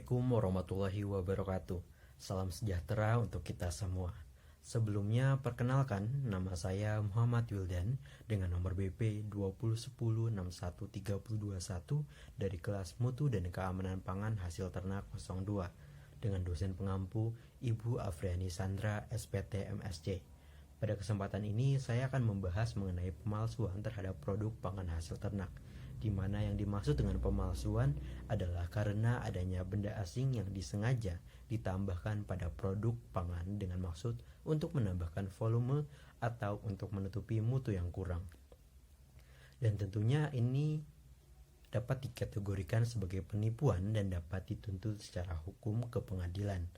Assalamualaikum warahmatullahi wabarakatuh. Salam sejahtera untuk kita semua. Sebelumnya perkenalkan, nama saya Muhammad Wildan dengan nomor BP 2010613021 dari kelas Mutu dan Keamanan Pangan Hasil Ternak 02 dengan dosen pengampu Ibu Afriani Sandra SPT MSc. Pada kesempatan ini saya akan membahas mengenai pemalsuan terhadap produk pangan hasil ternak, di mana yang dimaksud dengan pemalsuan adalah karena adanya benda asing yang disengaja ditambahkan pada produk pangan dengan maksud untuk menambahkan volume atau untuk menutupi mutu yang kurang. Dan tentunya ini dapat dikategorikan sebagai penipuan dan dapat dituntut secara hukum ke pengadilan.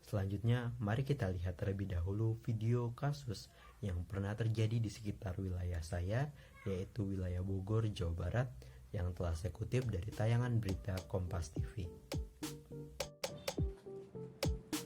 Selanjutnya, mari kita lihat terlebih dahulu video kasus yang pernah terjadi di sekitar wilayah saya, yaitu wilayah Bogor, Jawa Barat, yang telah saya kutip dari tayangan berita Kompas TV.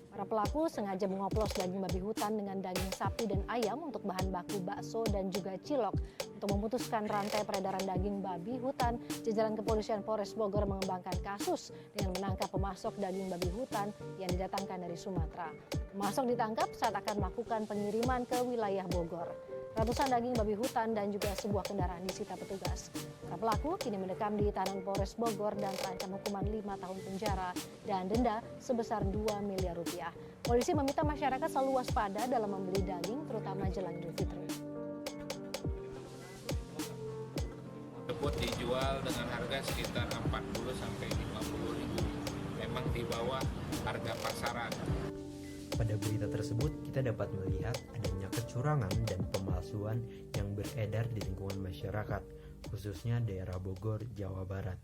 Para pelaku sengaja mengoplos daging babi hutan dengan daging sapi dan ayam untuk bahan baku bakso dan juga cilok. Untuk memutuskan rantai peredaran daging babi hutan, jajaran kepolisian Polres Bogor mengembangkan kasus dengan menangkap pemasok daging babi hutan yang didatangkan dari Sumatera. Pemasok ditangkap saat akan melakukan pengiriman ke wilayah Bogor. Ratusan daging babi hutan dan juga sebuah kendaraan disita petugas. Para pelaku kini mendekam di tahanan Polres Bogor dan terancam hukuman 5 tahun penjara dan denda sebesar 2 miliar rupiah. Polisi meminta masyarakat selalu waspada dalam membeli daging, terutama jelang Idul Fitri. Tersebut dijual dengan harga sekitar 40 sampai 50 ribu. Memang di bawah harga pasaran. Pada berita tersebut, kita dapat melihat adanya kecurangan dan pemalsuan yang beredar di lingkungan masyarakat, khususnya daerah Bogor, Jawa Barat.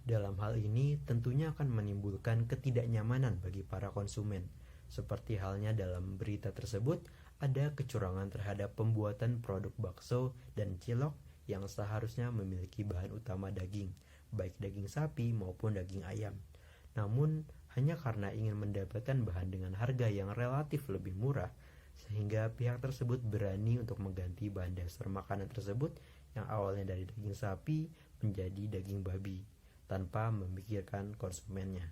Dalam hal ini, tentunya akan menimbulkan ketidaknyamanan bagi para konsumen. Seperti halnya dalam berita tersebut, ada kecurangan terhadap pembuatan produk bakso dan cilok yang seharusnya memiliki bahan utama daging, baik daging sapi maupun daging ayam. Namun, hanya karena ingin mendapatkan bahan dengan harga yang relatif lebih murah, sehingga pihak tersebut berani untuk mengganti bahan dasar makanan tersebut yang awalnya dari daging sapi menjadi daging babi, tanpa memikirkan konsumennya.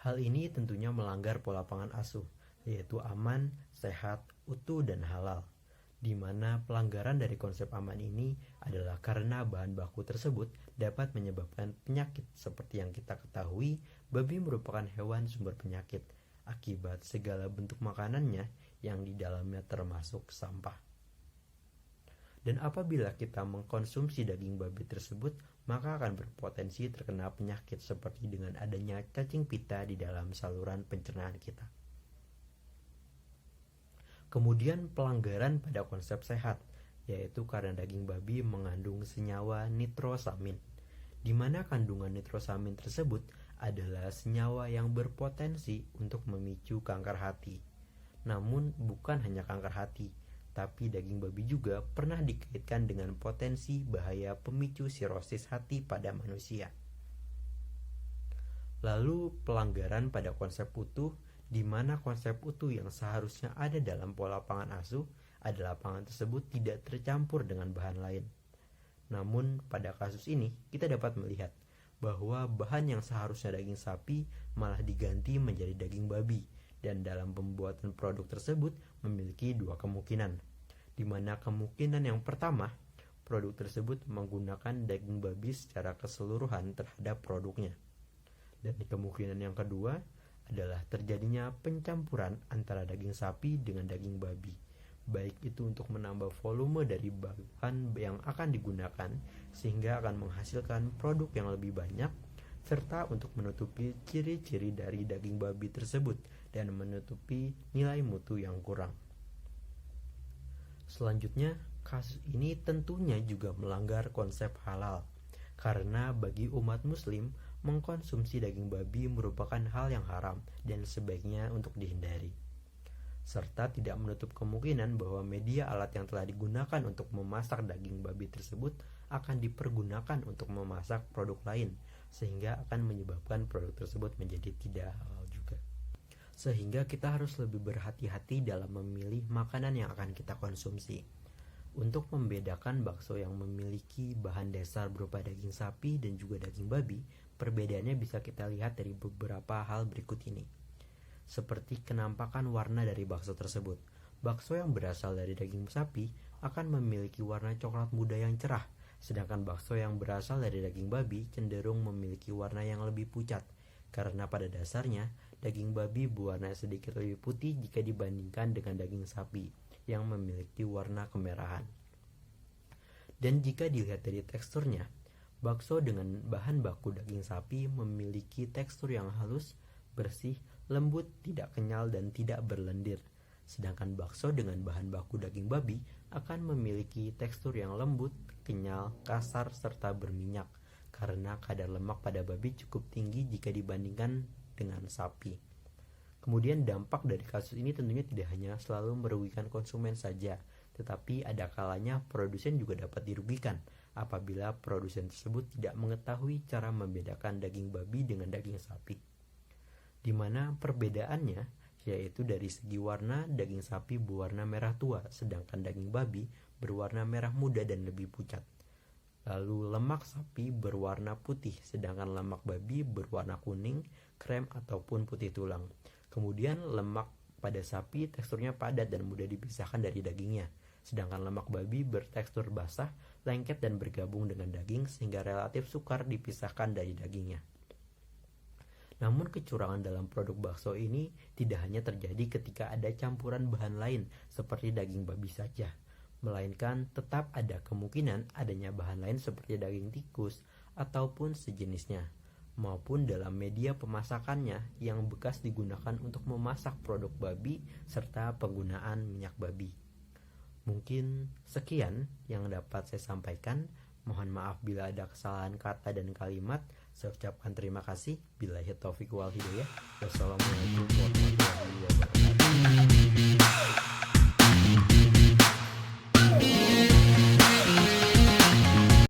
Hal ini tentunya melanggar pola pangan asuh, yaitu aman, sehat, utuh, dan halal, di mana pelanggaran dari konsep aman ini adalah karena bahan baku tersebut dapat menyebabkan penyakit. Seperti yang kita ketahui, babi merupakan hewan sumber penyakit akibat segala bentuk makanannya yang di dalamnya termasuk sampah. Dan apabila kita mengkonsumsi daging babi tersebut, maka akan berpotensi terkena penyakit seperti dengan adanya cacing pita di dalam saluran pencernaan kita. Kemudian pelanggaran pada konsep sehat, yaitu karena daging babi mengandung senyawa nitrosamin, di mana kandungan nitrosamin tersebut adalah senyawa yang berpotensi untuk memicu kanker hati. Namun bukan hanya kanker hati, tapi daging babi juga pernah dikaitkan dengan potensi bahaya pemicu sirosis hati pada manusia. Lalu pelanggaran pada konsep utuh, di mana konsep utuh yang seharusnya ada dalam pola pangan asuh adalah pangan tersebut tidak tercampur dengan bahan lain. Namun pada kasus ini kita dapat melihat bahwa bahan yang seharusnya daging sapi malah diganti menjadi daging babi, dan dalam pembuatan produk tersebut memiliki dua kemungkinan, di mana kemungkinan yang pertama, produk tersebut menggunakan daging babi secara keseluruhan terhadap produknya, dan kemungkinan yang kedua adalah terjadinya pencampuran antara daging sapi dengan daging babi, baik itu untuk menambah volume dari bahan yang akan digunakan sehingga akan menghasilkan produk yang lebih banyak, serta untuk menutupi ciri-ciri dari daging babi tersebut dan menutupi nilai mutu yang kurang. Selanjutnya, kasus ini tentunya juga melanggar konsep halal, karena bagi umat muslim, mengkonsumsi daging babi merupakan hal yang haram dan sebaiknya untuk dihindari. Serta tidak menutup kemungkinan bahwa media alat yang telah digunakan untuk memasak daging babi tersebut akan dipergunakan untuk memasak produk lain, sehingga akan menyebabkan produk tersebut menjadi tidak halal juga. Sehingga kita harus lebih berhati-hati dalam memilih makanan yang akan kita konsumsi. Untuk membedakan bakso yang memiliki bahan dasar berupa daging sapi dan juga daging babi, perbedaannya bisa kita lihat dari beberapa hal berikut ini. Seperti kenampakan warna dari bakso tersebut. Bakso yang berasal dari daging sapi akan memiliki warna coklat muda yang cerah, sedangkan bakso yang berasal dari daging babi cenderung memiliki warna yang lebih pucat, karena pada dasarnya daging babi berwarna sedikit lebih putih jika dibandingkan dengan daging sapi yang memiliki warna kemerahan. Dan jika dilihat dari teksturnya, bakso dengan bahan baku daging sapi memiliki tekstur yang halus, bersih, lembut, tidak kenyal, dan tidak berlendir. Sedangkan bakso dengan bahan baku daging babi akan memiliki tekstur yang lembut, kenyal, kasar, serta berminyak, karena kadar lemak pada babi cukup tinggi jika dibandingkan dengan sapi. Kemudian dampak dari kasus ini tentunya tidak hanya selalu merugikan konsumen saja, tetapi ada kalanya produsen juga dapat dirugikan apabila produsen tersebut tidak mengetahui cara membedakan daging babi dengan daging sapi. Di mana perbedaannya yaitu dari segi warna, daging sapi berwarna merah tua, sedangkan daging babi berwarna merah muda dan lebih pucat. Lalu lemak sapi berwarna putih, sedangkan lemak babi berwarna kuning, krem ataupun putih tulang. Kemudian lemak pada sapi teksturnya padat dan mudah dipisahkan dari dagingnya, sedangkan lemak babi bertekstur basah, lengket dan bergabung dengan daging sehingga relatif sukar dipisahkan dari dagingnya. Namun kecurangan dalam produk bakso ini tidak hanya terjadi ketika ada campuran bahan lain seperti daging babi saja, melainkan tetap ada kemungkinan adanya bahan lain seperti daging tikus ataupun sejenisnya, maupun dalam media pemasakannya yang bekas digunakan untuk memasak produk babi serta penggunaan minyak babi. Mungkin sekian yang dapat saya sampaikan. Mohon maaf bila ada kesalahan kata dan kalimat. Saya ucapkan terima kasih. Billahi taufiq wal hidayah. Wassalamualaikum warahmatullahi wabarakatuh.